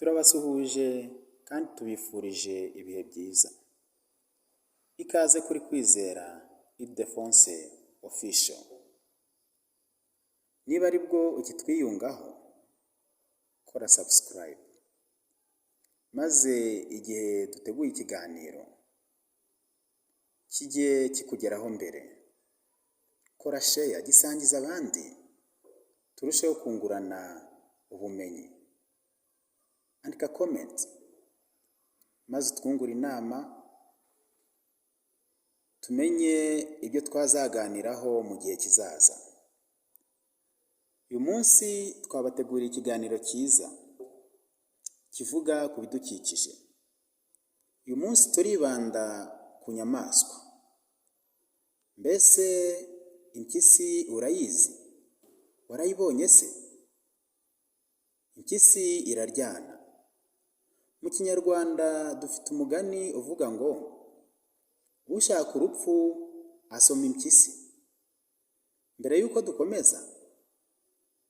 Turabasuhuje kandi tubifurije ibihe byiza. Ikaze kuri Kwizera Ildefonse Official. Niba ari bwo ukitwiyungaho, kora subscribe. Maze igihe duteguye ikiganiro kijye kikugeraho mbere. Kora share, gisangiza abandi, turusheho kungurana ubumenyi. Andika comment, maze twungura inama, tumenye ibyo twazaganiraho mu gihe kizaza. Uyu munsi twabateguriye ikiganiro cyiza kivuga ku bidukikije. Uyu munsi turibanda ku nyamaswa. Mbese impyisi urayizi? Warayibonye se? Impyisi iraryana. Mu Kinyarwanda dufite umugani uvuga ngo ushaka urupfu asoma impyisi. Mbere y'uko dukomeza,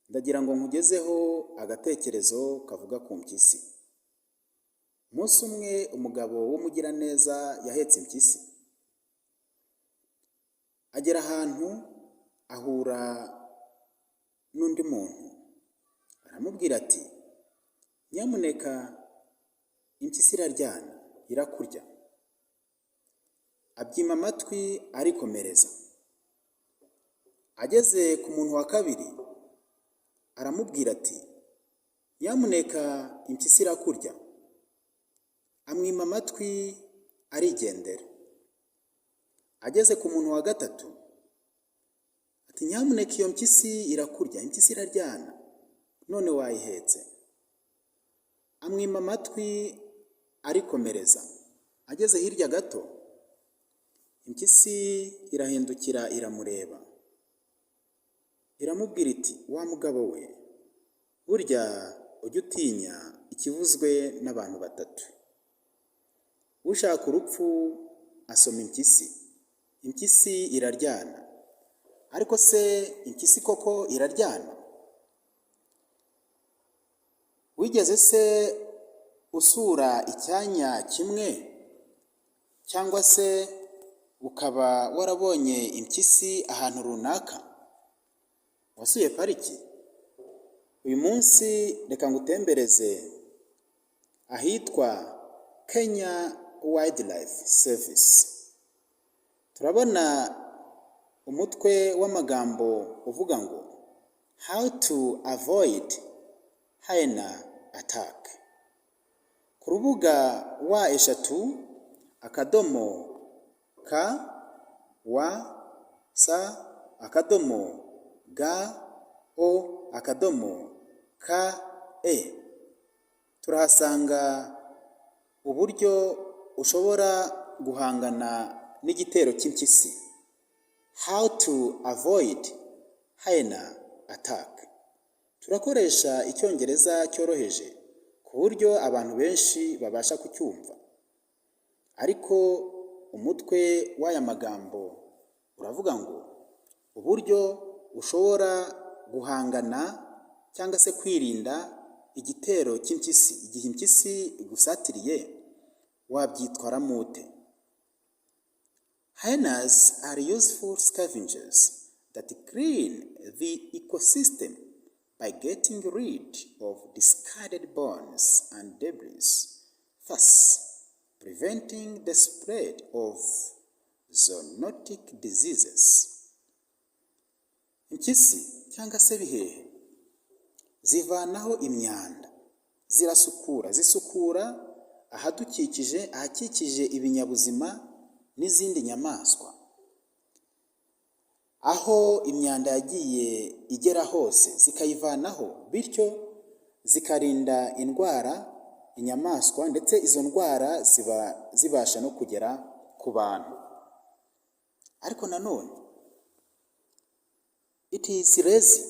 ndagira ngo nkugezeho agatekerezo kavuga ku mpyisi. Umunsi umwe umugabo w'umugiraneza yahetse impyisi. Agera ahantu ahura n'undi muntu. Aramubwira ati, nyamuneka impyisi iraryana, irakurya. Abyima amatwi arikomereza. Ageze ku muntu wa kabiri, aramubwira ati, nyamuneka impyisi irakurya. Amwima amatwi arigendera. Ageze ku muntu wa gatatu, ati, nyamuneka iyo mpyisi irakurya, impyisi iraryana, none wayihetse. Amwima amatwi arikomereza. Ageze hirya gato, impyisi irahindukira iramureba. Iramubwira iti, wa mugabo we, burya ujya utinya ikivuzwe n'abantu batatu. Ushaka urupfu asoma impyisi. Impyisi iraryana. Ariko se impyisi koko iraryana? Wigeze se usura icyanya kimwe, cyangwa se ukaba warabonye impyisi ahantu runaka? Wasuye pariki? Uyu munsi reka ngutembereze ahitwa Kenya Wildlife Service. Turabona umutwe w'amagambo uvuga ngo how to avoid hyena attack. Ku rubuga wa#wa/sa/ga-o-ka-e turahasanga uburyo ushobora guhangana n'igitero cy'impyisi. How to avoid hyena attack. Turakoresha icyongereza cyoroheje ku buryo abantu benshi babasha kucyumva. Ariko umutwe w'aya magambo uravuga ngo uburyo ushobora guhangana cyangwa se kwirinda igitero cy'impyisi. Igihe impyisi igusatiriye wabyitwaramo ute? Hyenas are useful scavengers that clean the ecosystem by getting rid of discarded bones and debris, thus preventing the spread of zoonotic diseases. Impyisi cyangwa se bihehe zivanaho imyanda, zisukura ahakikije ibinyabuzima n'izindi nyamaswa. Aho imyanda yagiye igera hose zikayivanaho, bityo zikarinda indwara inyamaswa, ndetse izo ndwara zibasha no kugera ku bantu. Ariko nanone it is lazy.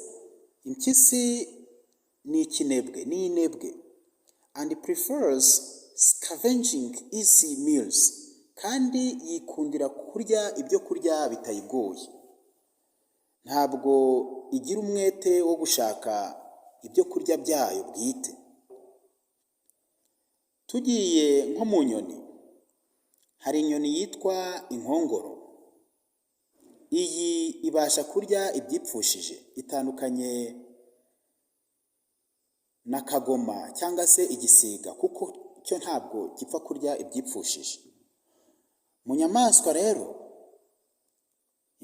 Impyisi ni inebwe and prefers scavenging easy meals, kandi yikundira kurya ibyo kurya bitayigoye. Ntabwo igira umwete wo gushaka ibyo kurya byayo bwite. Tugiye nko mu nyoni, hari inyoni yitwa inkongoro. Iyi ibasha kurya ibyipfushije, itandukanye na kagoma cyangwa se igisiga, kuko cyo ntabwo gipfa kurya ibyipfushije. Mu nyamaswa rero,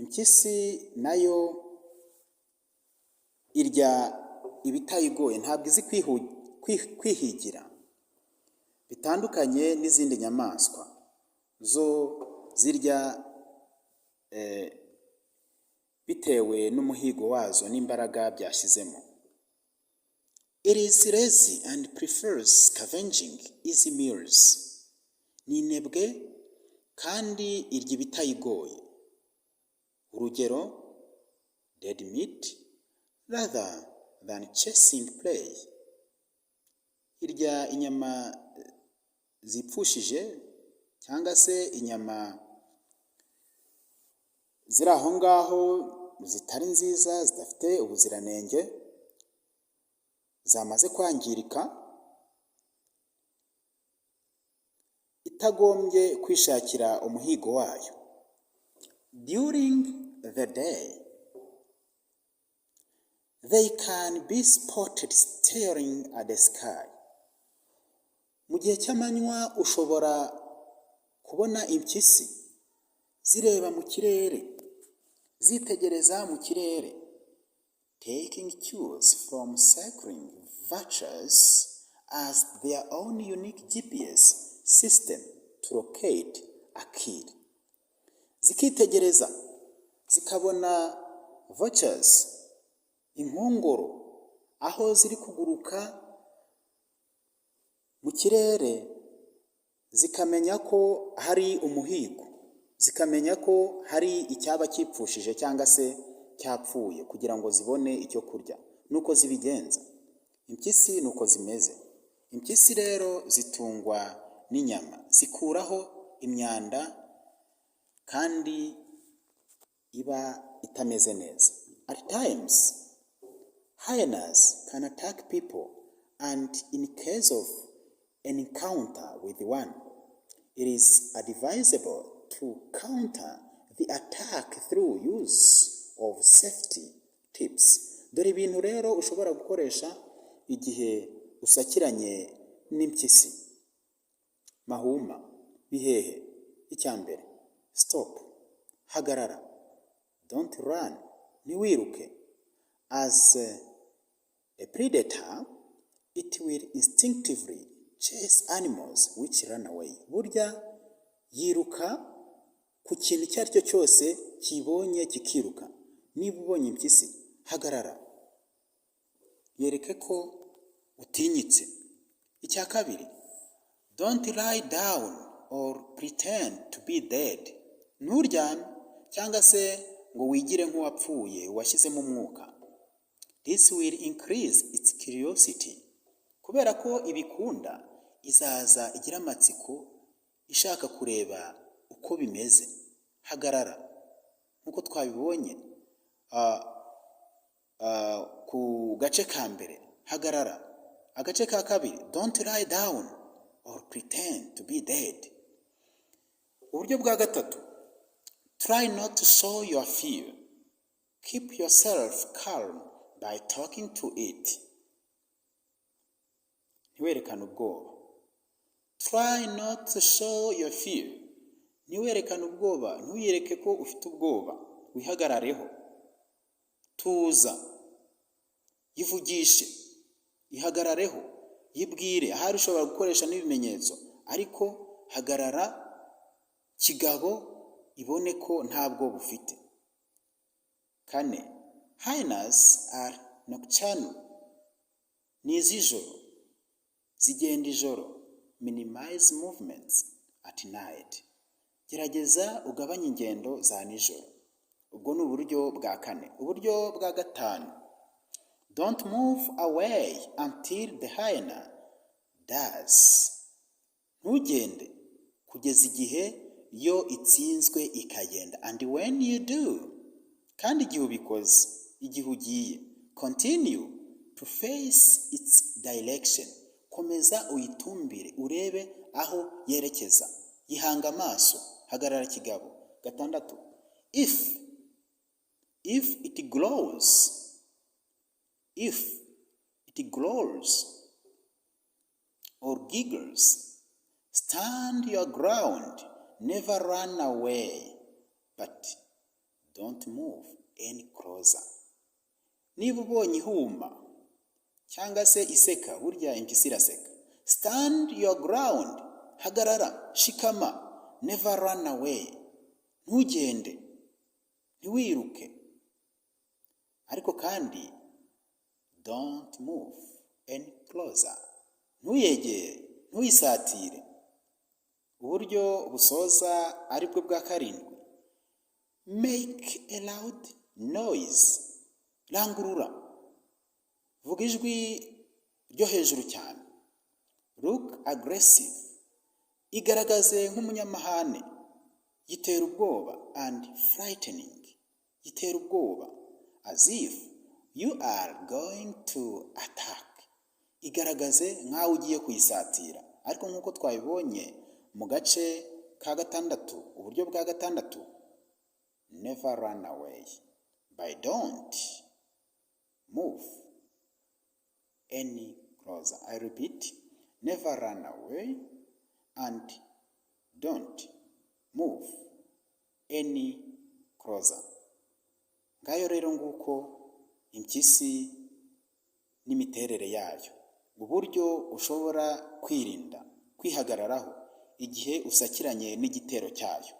impyisi nayo irya ibitayigoye, ntabwo izi kwihigira, bitandukanye n'izindi nyamaswa zo zirya bitewe n'umuhigo wazo n'imbaraga byashyizemo. It is lazy and prefers scavenging easy meals. Ni inebwe kandi irya ibitayigoye. Urugero, dead meat rather than chasing prey. Irya inyama zipfushije cyangwa se inyama ziri aho ngaho zitari nziza, zidafite ubuziranenge, zamaze kwangirika, itagombye kwishakira umuhigo wayo. During the day, they can be spotted staring at the sky. Mu gihe cy'amanywa ushobora kubona impyisi zireba mu kirere, zitegereza mu kirere, taking cues from circling vultures as their own unique GPS system to locate a kill. Zikitegereza, zikabona vultures, inkongoro, aho ziri kuguruka mu kirere, zikamenya ko hari umuhigo, zikamenya ko hari icyaba cyipfushije cyangwa se cyapfuye, kugira ngo zibone icyo kurya. Nuko zibigenza. Impyisi nuko zimeze. Impyisi rero zitungwa n'inyama, zikuraho imyanda kandi iba itameze neza. At times, hyenas can attack people, and in case of an encounter with one, it is advisable to counter the attack through use of safety tips. Dore ibintu rero ushobora gukoresha igihe usakiranye n'impyisi. Mahuma, bihehe. Icyambere, stop, hagarara. Don't run, ntiwiruke. As a predator, it will instinctively chase animals which run away. Burya yiruka ku kintu icyo ari cyo cyose kibonye kikiruka. Niba ubonye impyisi, hagarara, yereke ko utinyitse. Icya kabiri, don't lie down or pretend to be dead. Nturyame cyangwa se ngo wigire nk'uwapfuye washyizemo umwuka. This will increase its curiosity. Kubera ko ibikunda, izaza igira amatsiko ishaka kureba uko bimeze. Hagarara, nkuko twabibonye ku gace ka mbere. Hagarara. Agace ka kabiri, don't lie down or pretend to be dead. Uburyo bwa gatatu, try not to show your fear. Keep yourself calm by talking to it. Ntiwerekane ubwoba. Try not to show your fear. Ntiwerekane ubwoba, ntuyereke ko ufite ubwoba. Wihagarareho. Tuza. Yivugishe. Ihagarareho. Yibwire. Ahari ushobora gukoresha n'ibimenyetso, ariko hagarara kigabo, ibone ko nta bwoba ufite. Kane, hyenas are nocturnal. Ni iz'ijoro. Zigenda ijoro. Minimize movements at night. Gerageza ugabanye ingendo za nijoro. Ubwo ni uburyo bwa kane. Uburyo bwa gatanu, don't move away until the hyena does. Ntugende kugeza igihe yo itsinzwe ikagenda. And when you do, kandi igihe ubikoze, igihe ugiye, continue to face its direction. komeza uyitumbire urebe aho yerekeza, yihanga amaso, hagarara kigabo. 6, if it glows or giggles, stand your ground, never run away, but don't move any closer. Niba ubonye ihuma cyangwa se iseka, burya impyisi iraseka, stand your ground, hagarara, shikama, never run away, ntugende, ntiwiruke, ariko kandi don't move any closer, ntuyegere, ntuyisatire. Uburyo busoza aribwo bwa 7, make a loud noise, rangurura, vuga ijwi ryo hejuru cyane. Look aggressive, igaragaze nk'umunyamahane, gitera ubwoba, and frightening, gitera ubwoba, as if you are going to attack, igaragaze nk'aho ugiye kuyisatira. Ariko nk'uko twabibonye mu gace ka 6, uburyo bwa 6, never run away, but don't move any closer. I repeat, never run away and don't move any closer. Ngayo rero nguko impyisi n'imiterere yayo, uburyo ushobora kwirinda kwihagararaho igihe usakiranye n'igitero cyayo.